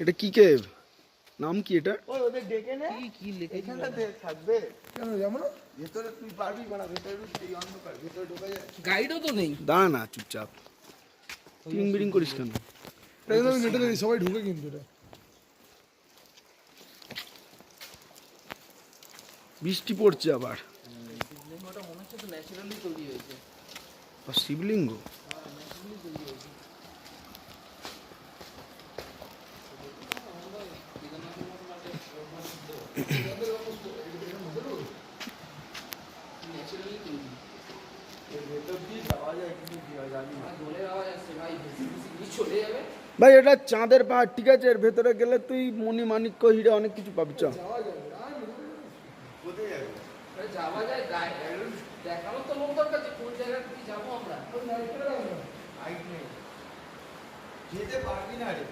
এটা কি কেভ? নাম কি এটা? ওই ওদের ডেকে নে, কি লেখা এখানটাতে থাকবে। কেন যাবো না? ভেতরে তুই পারবি না, ভেতরে ঢুকতে এই অন্ধকার, ভেতরে ঢোকা যায়? গাইডও তো নেই। দাঁড়া না চুপচাপ, টিং বিড়িং করিস কেন? এটা কিন্তু আমি নেটে দেখি সবাই ঢুকে কিন্তু এটা। বৃষ্টি পড়ছে আবার। শিবলিঙ্গটা মনে হচ্ছে তো ন্যাচারালি তৈরি হয়েছে। আর শিবলিঙ্গ ন্যাচারালি তৈরি হয়েছে। ন্যাচারালি তৈরি। ভেতর দিয়ে যাওয়া যায় কিন্তু কি হয় জানি না। দোলের আওয়াজ আসছে ভাই, ভেসে ভেসে নিয়ে চলে যাবে। ভাই এটা চাঁদের পাহাড়, ঠিক আছে, এর ভেতরে গেলে তুই মণি মাণিক্য হিরে অনেক কিছু পাবি। চ কোথায় যাবে? যাওয়া যায়, দেখানোর তো লোক দরকার যে কোন জায়গায় কি যাবো আমরা। হাইট নেই, যেতে পারবি না রে।